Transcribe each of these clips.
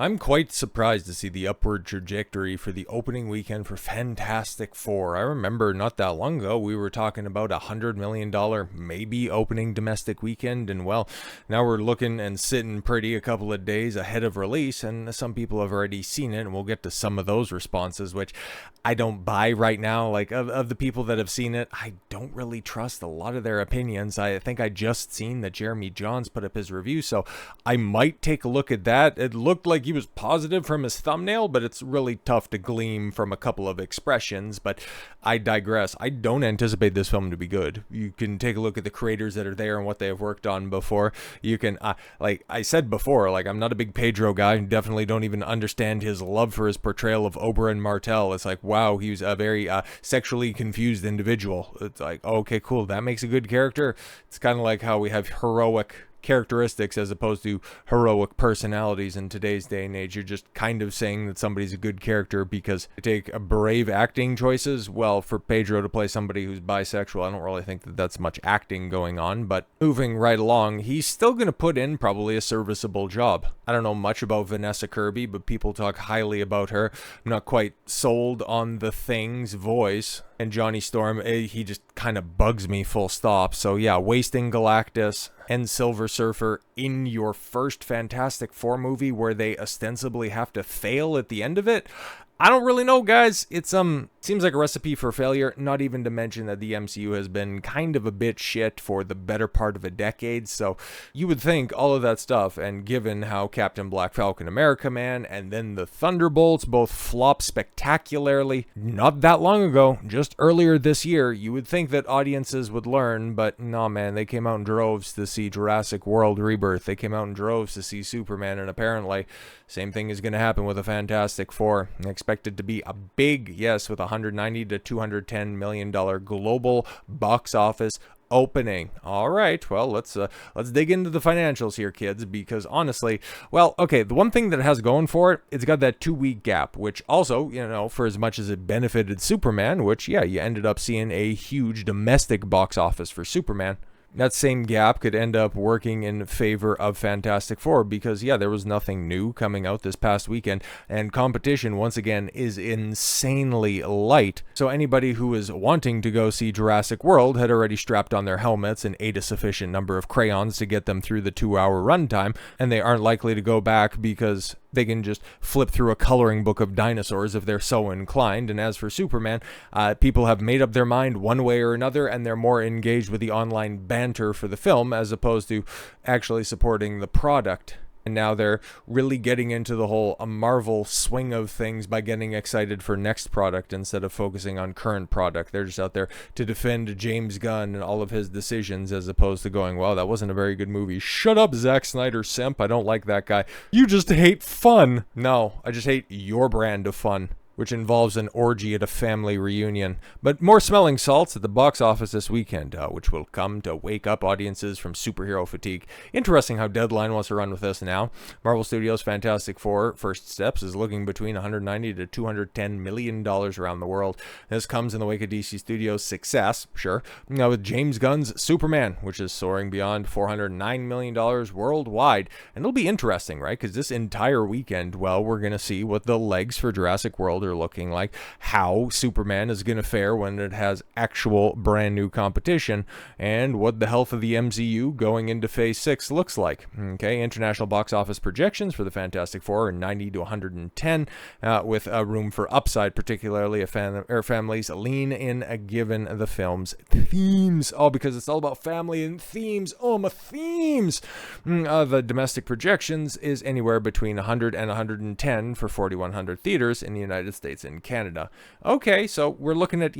I'm quite surprised to see the upward trajectory for the opening weekend for Fantastic Four. I remember not that long ago we were talking about $100 million maybe opening domestic weekend, and well, now we're looking and sitting pretty a couple of days ahead of release, and some people have already seen it, and we'll get to some of those responses, which I don't buy right now. Like, of the people that have seen it, I don't really trust a lot of their opinions. I think I just seen that Jeremy Johns put up his review, so I might take a look at that. It looked like he was positive from his thumbnail, but it's really tough to glean from a couple of expressions. But I digress. I don't anticipate this film to be good. You can take a look at the creators that are there and what they have worked on before. You can, like I said before, like, I'm not a big Pedro guy. Definitely don't even understand his love for his portrayal of Oberyn Martell. It's like, wow, he was a very sexually confused individual. It's like, okay, cool. That makes a good character. It's kind of like how we have heroic characteristics as opposed to heroic personalities in today's day and age. You're just kind of saying that somebody's a good character because they take a brave acting choices. Well, for Pedro to play somebody who's bisexual, I don't really think that that's much acting going on, but moving right along, he's still going to put in probably a serviceable job. I don't know much about Vanessa Kirby, but people talk highly about her. I'm not quite sold on the Thing's voice. And Johnny Storm, he just kind of bugs me full stop. So yeah, wasting Galactus and Silver Surfer in your first Fantastic Four movie where they ostensibly have to fail at the end of it. I don't really know, guys. It's seems like a recipe for failure, not even to mention that the MCU has been kind of a bit shit for the better part of a decade, so you would think all of that stuff, and given how Captain Black, Falcon, America Man, and then the Thunderbolts both flop spectacularly not that long ago, just earlier this year, you would think that audiences would learn, but no, man, they came out in droves to see Jurassic World Rebirth, they came out in droves to see Superman, and apparently, same thing is going to happen with a Fantastic Four. Expected to be a big, yes, with $190 to $210 million global box office opening. All right, well, let's dig into the financials here, kids, because honestly, well, okay, the one thing that it has going for it, it's got that 2-week gap, which also, you know, for as much as it benefited Superman, which, yeah, you ended up seeing a huge domestic box office for Superman, that same gap could end up working in favor of Fantastic Four because, yeah, there was nothing new coming out this past weekend, and competition, once again, is insanely light. So anybody who is wanting to go see Jurassic World had already strapped on their helmets and ate a sufficient number of crayons to get them through the 2-hour runtime, and they aren't likely to go back because they can just flip through a coloring book of dinosaurs if they're so inclined. And as for Superman, people have made up their mind one way or another, and they're more engaged with the online banter for the film as opposed to actually supporting the product. And now they're really getting into the whole Marvel swing of things by getting excited for next product instead of focusing on current product. They're just out there to defend James Gunn and all of his decisions as opposed to going, well, that wasn't a very good movie. Shut up, Zack Snyder simp. I don't like that guy. You just hate fun. No, I just hate your brand of fun, which involves an orgy at a family reunion. But more smelling salts at the box office this weekend, which will come to wake up audiences from superhero fatigue. Interesting how Deadline wants to run with this now. Marvel Studios' Fantastic Four First Steps is looking between $190 to $210 million around the world. This comes in the wake of DC Studios' success, sure, now with James Gunn's Superman, which is soaring beyond $409 million worldwide. And it'll be interesting, right? Because this entire weekend, well, we're going to see what the legs for Jurassic World are looking like, how Superman is going to fare when it has actual brand new competition, and what the health of the MCU going into Phase 6 looks like. Okay, international box office projections for the Fantastic Four are 90 to 110, with room for upside, particularly if families lean in given the film's themes. Oh, because it's all about family and themes. Oh, my themes! The domestic projections is anywhere between 100 and 110 for 4,100 theaters in the United States and Canada. Okay, so we're looking at,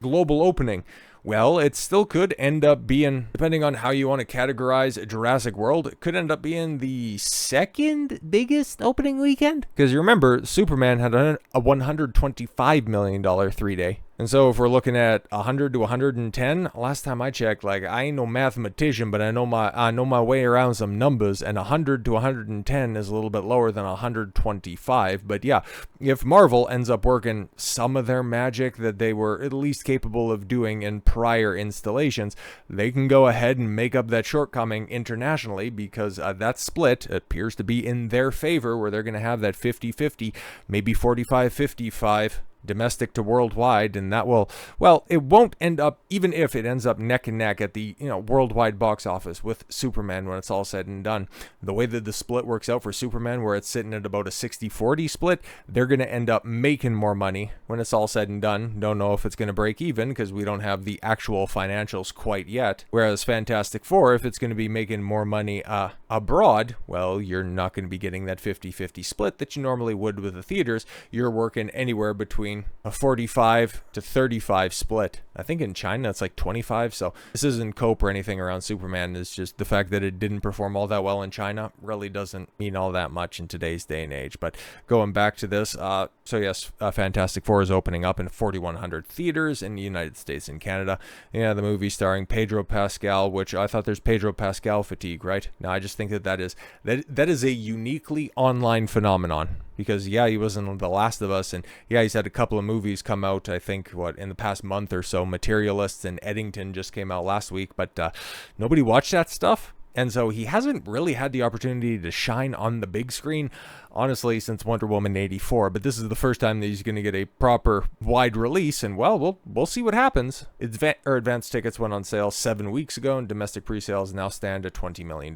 global opening. Well, it still could end up being, depending on how you want to categorize Jurassic World, it could end up being the second biggest opening weekend. Because you remember, Superman had a $125 million 3-day. And so if we're looking at 100 to 110, last time I checked, like, I ain't no mathematician, but I know my way around some numbers, and 100 to 110 is a little bit lower than 125. But yeah, if Marvel ends up working some of their magic that they were at least capable of doing in prior installations, they can go ahead and make up that shortcoming internationally, because that split appears to be in their favor, where they're going to have that 50-50, maybe 45-55 domestic to worldwide, and that will, well, it won't end up, even if it ends up neck and neck at the, worldwide box office with Superman when it's all said and done. The way that the split works out for Superman, where it's sitting at about a 60-40 split, they're going to end up making more money when it's all said and done. Don't know if it's going to break even, because we don't have the actual financials quite yet. Whereas Fantastic Four, if it's going to be making more money abroad, well, you're not going to be getting that 50-50 split that you normally would with the theaters. You're working anywhere between a 45 to 35 split. I think in China it's like 25, so this isn't cope or anything around Superman. It's just the fact that it didn't perform all that well in China really doesn't mean all that much in today's day and age. But going back to this, so yes, Fantastic Four is opening up in 4,100 theaters in the United States and Canada. Yeah, the movie starring Pedro Pascal, which I thought there's Pedro Pascal fatigue, right? No, I just think that is a uniquely online phenomenon. Because, yeah, he was in The Last of Us, and yeah, he's had a couple of movies come out, I think, in the past month or so. Materialists and Eddington just came out last week, but nobody watched that stuff. And so he hasn't really had the opportunity to shine on the big screen, honestly, since Wonder Woman 84. But this is the first time that he's going to get a proper wide release, and well, we'll see what happens. Advanced tickets went on sale 7 weeks ago, and domestic pre-sales now stand at $20 million,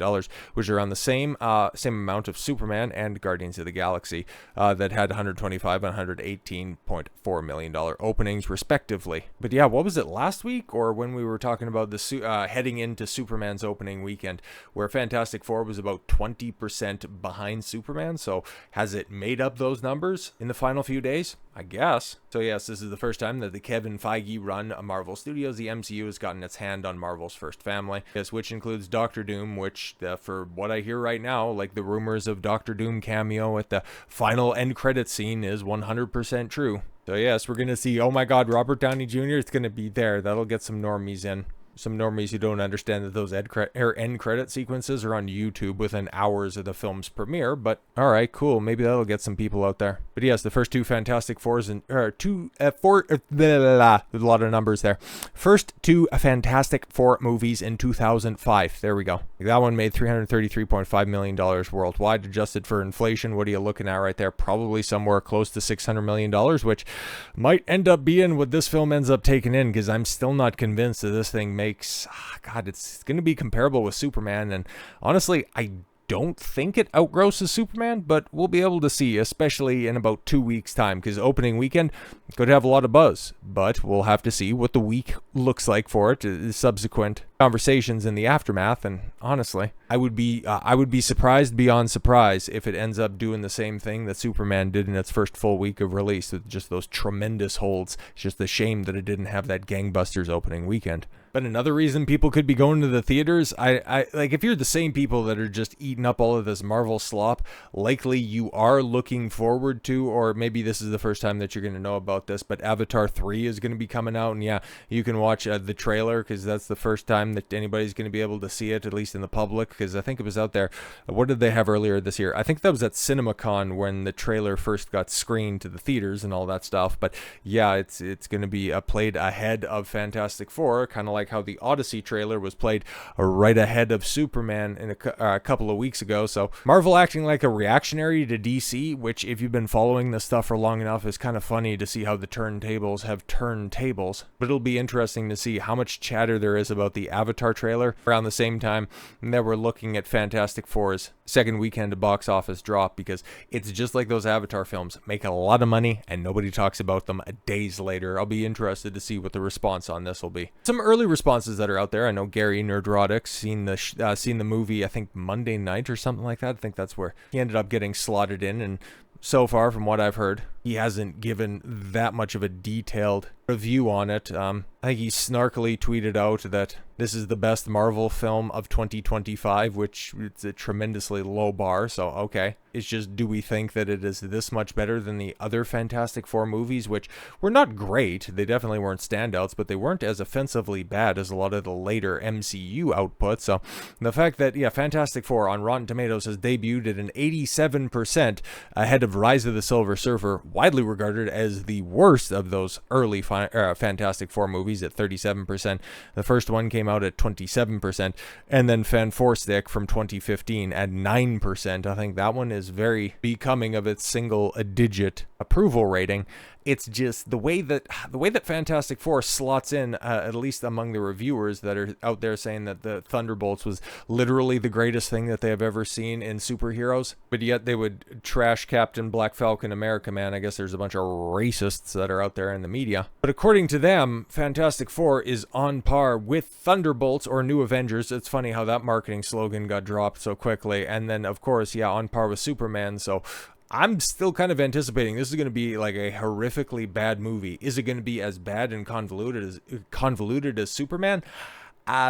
which are around the same amount of Superman and Guardians of the Galaxy that had $125 and $118.4 million openings, respectively. But yeah, what was it, last week, or when we were talking about the heading into Superman's opening weekend, where Fantastic Four was about 20% behind Superman? So has it made up those numbers in the final few days? I guess. So yes, this is the first time that the Kevin Feige run Marvel Studios, the MCU, has gotten its hand on Marvel's first family, which includes Doctor Doom, which for what I hear right now, like the rumors of Doctor Doom cameo at the final end credit scene is 100% true. So yes, we're going to see, oh my god, Robert Downey Jr. is going to be there. That'll get some normies in. Some normies who don't understand that those end credit sequences are on YouTube within hours of the film's premiere, but alright, cool, maybe that'll get some people out there. But yes, the first two Fantastic Fours, there's a lot of numbers there. First two Fantastic Four movies in 2005, there we go. That one made $333.5 million worldwide, adjusted for inflation. What are you looking at right there? Probably somewhere close to $600 million, which might end up being what this film ends up taking in, because I'm still not convinced that this thing it's going to be comparable with Superman, and honestly, I don't think it outgrosses Superman, but we'll be able to see, especially in about 2 weeks' time, because opening weekend could have a lot of buzz, but we'll have to see what the week looks like for it, subsequent conversations in the aftermath. And honestly, I would be surprised beyond surprise if it ends up doing the same thing that Superman did in its first full week of release, with just those tremendous holds. It's just a shame that it didn't have that gangbusters opening weekend. But another reason people could be going to the theaters, I like, if you're the same people that are just eating up all of this Marvel slop, likely you are looking forward to, or maybe this is the first time that you're going to know about this, but Avatar 3 is going to be coming out, and yeah, you can watch the trailer, because that's the first time that anybody's going to be able to see it, at least in the public, because I think it was out there. What did they have earlier this year? I think that was at CinemaCon when the trailer first got screened to the theaters and all that stuff. But yeah, it's going to be played ahead of Fantastic Four, kind of like how the Odyssey trailer was played right ahead of Superman in a couple of weeks ago. So Marvel acting like a reactionary to DC, which, if you've been following this stuff for long enough, is kind of funny to see how the turntables have turned tables. But it'll be interesting to see how much chatter there is about the Avatar trailer around the same time that we're looking at Fantastic Four's second weekend of box office drop, because it's just like those Avatar films, make a lot of money and nobody talks about them days later. I'll be interested to see what the response on this will be. Some early responses that are out there. I know Gary Nerdrotics seen the movie, I think Monday night or something like that. I think that's where he ended up getting slotted in, and so far from what I've heard, he hasn't given that much of a detailed review on it. I think he snarkily tweeted out that this is the best Marvel film of 2025, which it's a tremendously low bar, so okay. It's just, do we think that it is this much better than the other Fantastic Four movies, which were not great. They definitely weren't standouts, but they weren't as offensively bad as a lot of the later MCU output. So the fact that, yeah, Fantastic Four on Rotten Tomatoes has debuted at an 87% ahead of Rise of the Silver Surfer, widely regarded as the worst of those early Fantastic Four movies at 37%. The first one came out at 27%, and then Fan Four Stick from 2015 at 9%. I think that one is very becoming of its single-digit approval rating. It's just the way that Fantastic Four slots in, at least among the reviewers that are out there saying that the Thunderbolts was literally the greatest thing that they have ever seen in superheroes, but yet they would trash Captain, Black Falcon, America Man. I guess there's a bunch of racists that are out there in the media. But according to them, Fantastic Four is on par with Thunderbolts or New Avengers. It's funny how that marketing slogan got dropped so quickly. And then, of course, yeah, on par with Superman. So I'm still kind of anticipating this is going to be like a horrifically bad movie. Is it going to be as bad and convoluted as Superman?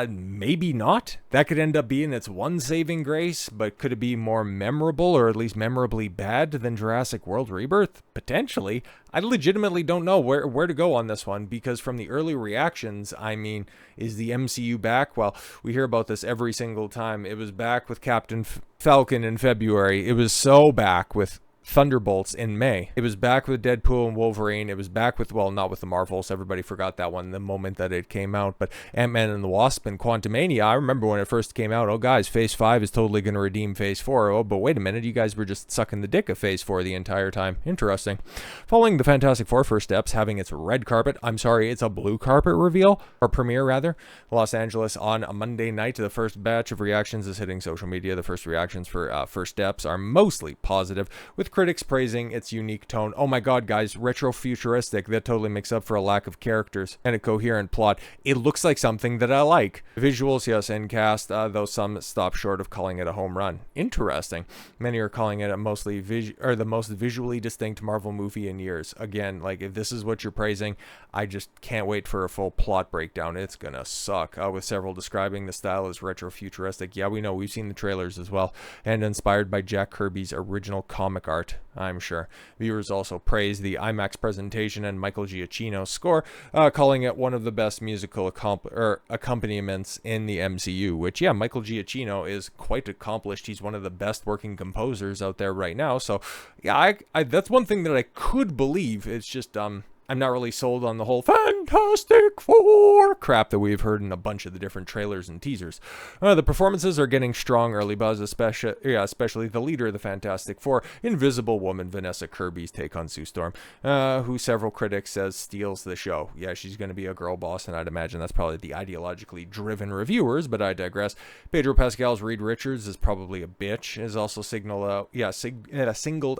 Maybe not. That could end up being its one saving grace, but could it be more memorable, or at least memorably bad, than Jurassic World Rebirth? Potentially. I legitimately don't know where to go on this one, because from the early reactions, I mean, is the MCU back? Well, we hear about this every single time. It was back with Captain Falcon in February. It was so back with Thunderbolts in May. It was back with Deadpool and Wolverine. It was back with, well, not with the Marvels. Everybody forgot that one the moment that it came out. But Ant-Man and the Wasp and Quantumania, I remember when it first came out, oh guys, Phase 5 is totally going to redeem Phase 4. Oh, but wait a minute, you guys were just sucking the dick of Phase 4 the entire time. Interesting. Following the Fantastic Four first steps, having its red carpet, it's a blue carpet reveal, or premiere rather, Los Angeles on a Monday night. The first batch of reactions is hitting social media. The first reactions for first steps are mostly positive, with critics praising its unique tone. Oh my god, guys, retro-futuristic. That totally makes up for a lack of characters and a coherent plot. It looks like something that I like. Visuals, yes, and cast, though some stop short of calling it a home run. Interesting. Many are calling it the most visually distinct Marvel movie in years. Again, like, if this is what you're praising, I just can't wait for a full plot breakdown. It's gonna suck. With several describing the style as retro-futuristic. Yeah, we know. We've seen the trailers as well. And inspired by Jack Kirby's original comic art, I'm sure. Viewers also praised the IMAX presentation and Michael Giacchino's score, calling it one of the best musical accompaniments in the MCU, which, yeah, Michael Giacchino is quite accomplished. He's one of the best working composers out there right now. So, yeah, I that's one thing that I could believe. It's just, I'm not really sold on the whole Fantastic Four crap that we've heard in a bunch of the different trailers and teasers. The performances are getting strong early buzz, especially the leader of the Fantastic Four, Invisible Woman, Vanessa Kirby's take on Sue Storm, who several critics says steals the show. Yeah, she's going to be a girl boss, and I'd imagine that's probably the ideologically driven reviewers, but I digress. Pedro Pascal's Reed Richards is probably a bitch, is also singled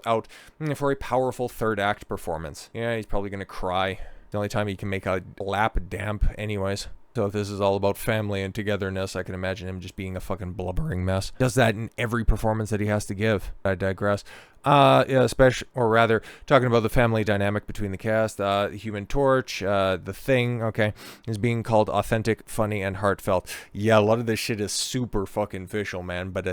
out for a powerful third act performance. Yeah, he's probably going to cry. The only time he can make a lap damp anyways. So if this is all about family and togetherness, I can imagine him just being a fucking blubbering mess. Does that in every performance that he has to give. I digress. Yeah, talking about the family dynamic between the cast, the Human Torch, the Thing, okay, is being called authentic, funny, and heartfelt. Yeah, a lot of this shit is super fucking official, man, but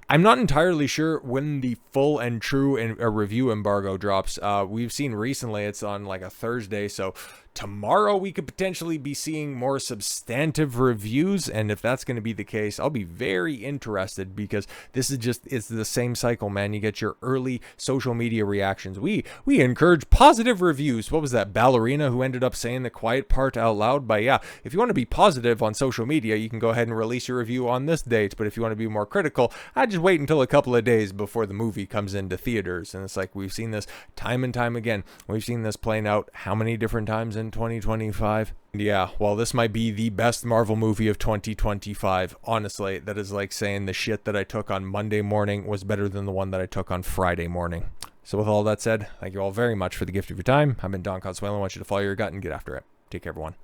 I'm not entirely sure when the full and true review embargo drops. We've seen recently it's on like a Thursday, so tomorrow we could potentially be seeing more substantive reviews, and if that's going to be the case, I'll be very interested, because this is it's the same cycle, man. You get your early social media reactions. We encourage positive reviews. What was that ballerina who ended up saying the quiet part out loud? But yeah, if you want to be positive on social media, you can go ahead and release your review on this date, but if you want to be more critical, I just wait until a couple of days before the movie comes into theaters. And it's like, we've seen this time and time again. We've seen this playing out how many different times in 2025? Yeah, well, this might be the best Marvel movie of 2025. Honestly, that is like saying the shit that I took on Monday morning was better than the one that I took on Friday morning. So with all that said, thank you all very much for the gift of your time. I've been Don Consuelo. I want you to follow your gut and get after it. Take care, everyone.